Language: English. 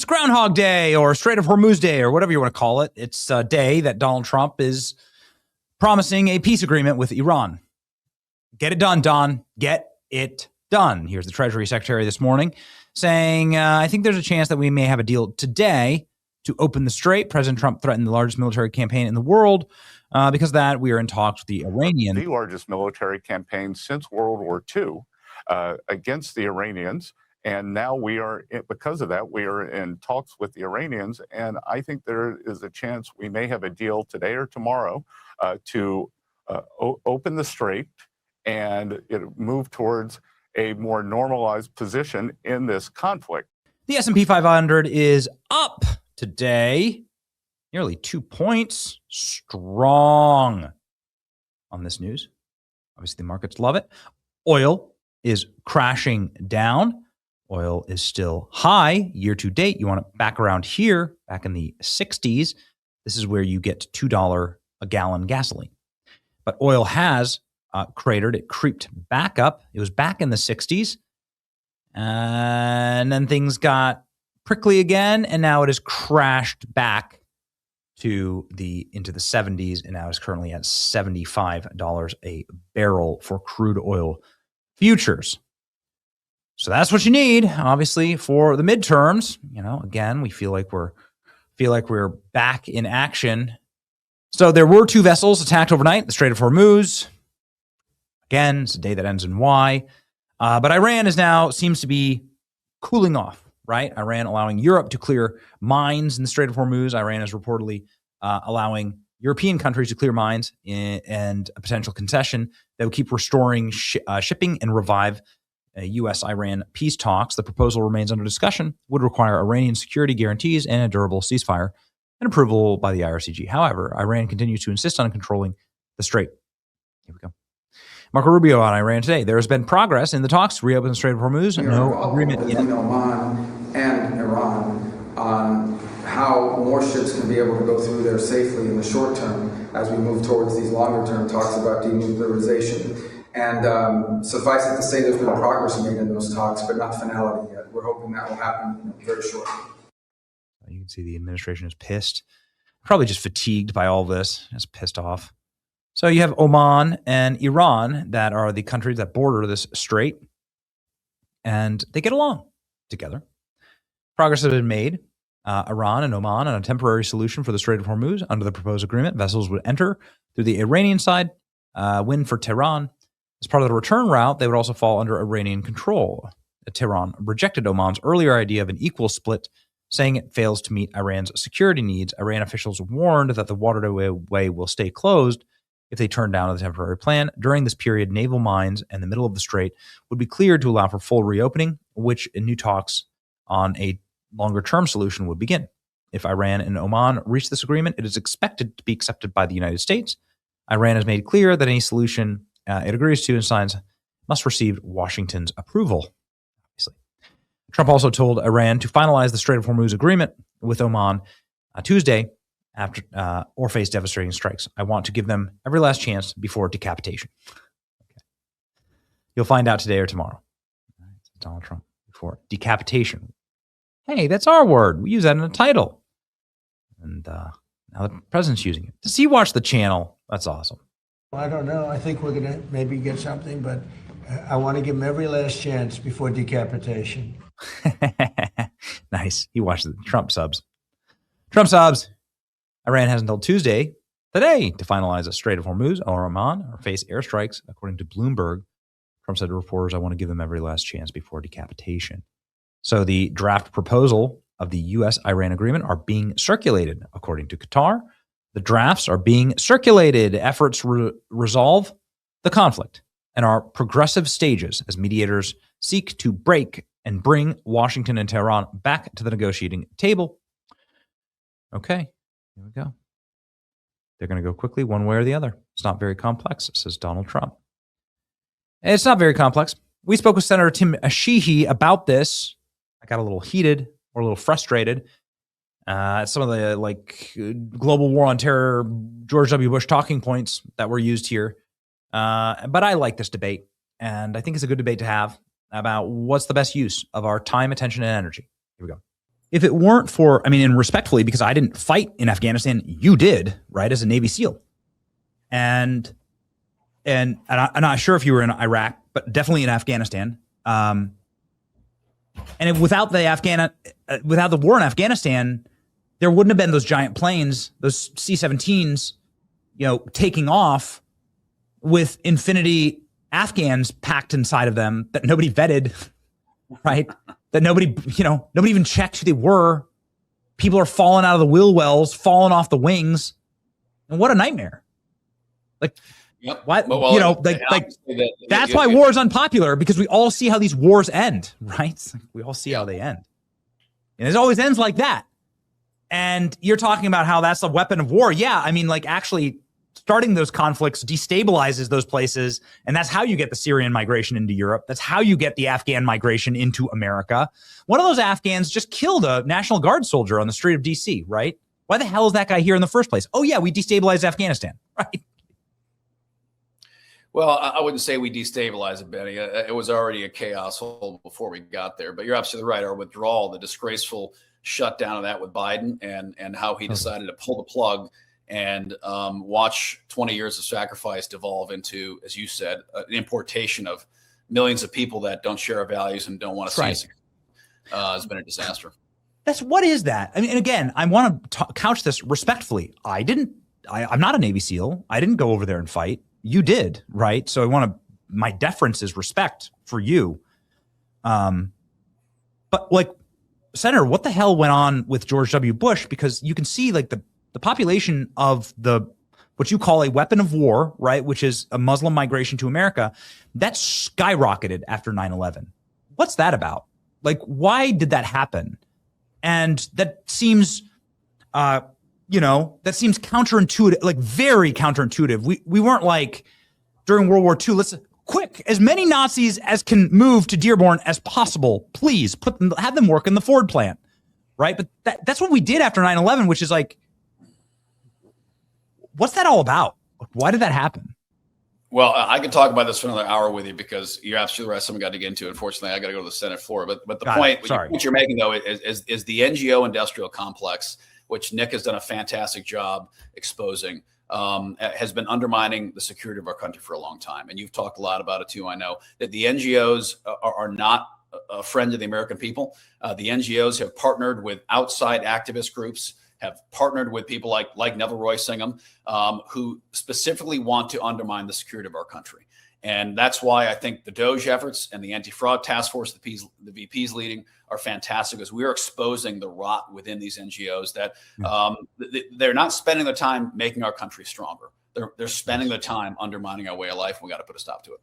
It's Groundhog Day or Strait of Hormuz Day or whatever you want to call it. It's a day that Donald Trump is promising a peace agreement with Iran. Get it done, Don. Get it done. Here's the Treasury Secretary this morning saying, I think there's a chance that we may have a deal today to open the strait. President Trump threatened the largest military campaign in the world. Because of that, we are in talks with the Iranians. The largest military campaign since World War II against the Iranians. And now because of that, we are in talks with the Iranians. And I think there is a chance we may have a deal today or tomorrow to open the strait and move towards a more normalized position in this conflict. The S&P 500 is up today, nearly 2 points, strong on this news. Obviously, the markets love it. Oil is crashing down. Oil is still high year to date. You want it back around here, back in the 60s. This is where you get $2 a gallon gasoline. But oil has cratered. It creeped back up. It was back in the 60s. And then things got prickly again. And now it has crashed back into the 70s. And now is currently at $75 a barrel for crude oil futures. So that's what you need, obviously, for the midterms. Again, we feel like we're back in action. So there were 2 vessels attacked overnight, the Strait of Hormuz. Again, it's a day that ends in Y. But Iran seems to be cooling off, right? Iran allowing Europe to clear mines in the Strait of Hormuz. Iran is reportedly allowing European countries to clear mines and a potential concession that would keep restoring shipping and revive U.S.-Iran peace talks. The proposal remains under discussion, would require Iranian security guarantees and a durable ceasefire and approval by the IRCG. However, Iran continues to insist on controlling the strait. Here we go. Marco Rubio on Iran today. There has been progress in the talks to reopen the Strait of Hormuz. No agreement yet. Oman and Iran on how more ships can be able to go through there safely in the short term as we move towards these longer term talks about denuclearization. And suffice it to say, there's been progress made in those talks, but not finality yet. We're hoping that will happen very shortly. You can see the administration is pissed, probably just fatigued by all this, just pissed off. So you have Oman and Iran that are the countries that border this strait, and they get along together. Progress has been made. Iran and Oman on a temporary solution for the Strait of Hormuz. Under the proposed agreement, vessels would enter through the Iranian side, win for Tehran. As part of the return route, they would also fall under Iranian control. Tehran rejected Oman's earlier idea of an equal split, saying it fails to meet Iran's security needs. Iran officials warned that the waterway will stay closed if they turn down the temporary plan. During this period, naval mines in the middle of the strait would be cleared to allow for full reopening, which in new talks on a longer-term solution would begin. If Iran and Oman reach this agreement, it is expected to be accepted by the United States. Iran has made clear that any solution it agrees to and signs must receive Washington's approval. Obviously, Trump also told Iran to finalize the Strait of Hormuz agreement with Oman Tuesday after or face devastating strikes. I want to give them every last chance before decapitation. Okay. You'll find out today or tomorrow. Donald Trump before decapitation. Hey, that's our word. We use that in a title. And now the president's using it. Does he watch the channel? That's awesome. I don't know. I think we're going to maybe get something, but I want to give him every last chance before decapitation. Nice. He watched the Trump subs. Trump subs. Iran has until Tuesday, today, to finalize a Strait of Hormuz or Oman or face airstrikes, according to Bloomberg. Trump said to reporters, I want to give them every last chance before decapitation. So the draft proposal of the U.S.-Iran agreement are being circulated, according to Qatar. The drafts are being circulated. Efforts resolve the conflict and are progressive stages as mediators seek to break and bring Washington and Tehran back to the negotiating table. Okay, here we go. They're going to go quickly one way or the other. It's not very complex, says Donald Trump. It's not very complex. We spoke with Senator Tim Sheehy about this. I got a little heated or a little frustrated. Some of the global war on terror, George W. Bush talking points that were used here. But I like this debate, and I think it's a good debate to have about what's the best use of our time, attention, and energy. Here we go. if it weren't for, I mean, and respectfully, because I didn't fight in Afghanistan, you did, right, as a Navy SEAL. And I'm not sure if you were in Iraq, but definitely in Afghanistan. And without the war in Afghanistan, there wouldn't have been those giant planes, those C-17s, taking off with infinity Afghans packed inside of them that nobody vetted, right? That nobody even checked who they were. People are falling out of the wheel wells, falling off the wings. And what a nightmare. Like, yep. why, that's why war is unpopular, because we all see how these wars end, right? We all see how they end. And it always ends like that. And you're talking about how that's a weapon of war. Yeah, I mean, like, actually starting those conflicts destabilizes those places. And that's how you get the Syrian migration into Europe. That's how you get the Afghan migration into America. One of those Afghans just killed a National Guard soldier on the street of DC, right? Why the hell is that guy here in the first place? Oh, yeah, we destabilized Afghanistan, right? Well, I wouldn't say we destabilized it, Benny. It was already a chaos hole before we got there. But you're absolutely right. Our withdrawal, the disgraceful shutdown of that with Biden, and how he decided to pull the plug and watch 20 years of sacrifice devolve into, as you said, an importation of millions of people that don't share our values and don't want to see us. Has been a disaster. What is that? I mean, and again, I want to couch this respectfully. I'm not a Navy SEAL. I didn't go over there and fight. You did, right? So my deference is respect for you. But like, Senator, what the hell went on with George W. Bush? Because you can see like the population of what you call a weapon of war, right? Which is a Muslim migration to America, that skyrocketed after 9/11. What's that about? Like, why did that happen? And that seems, that seems counterintuitive, like very counterintuitive. We weren't like during World War II, let's quick, as many Nazis as can move to Dearborn as possible. Please have them work in the Ford plant, right? But that's what we did after 9/11, which is like, what's that all about? Why did that happen? Well, I could talk about this for another hour with you, because you're absolutely right. Someone got to get into it. Unfortunately, I got to go to the Senate floor. But the point you're making, though, is the NGO industrial complex, which Nick has done a fantastic job exposing, has been undermining the security of our country for a long time. And you've talked a lot about it, too. I know that the NGOs are not a friend of the American people. The NGOs have partnered with outside activist groups, have partnered with people like Neville Roy Singham, who specifically want to undermine the security of our country. And that's why I think the DOJ efforts and the anti-fraud task force the VP's leading are fantastic, because we are exposing the rot within these NGOs that they're not spending their time making our country stronger. They're spending their time undermining our way of life. We got to put a stop to it.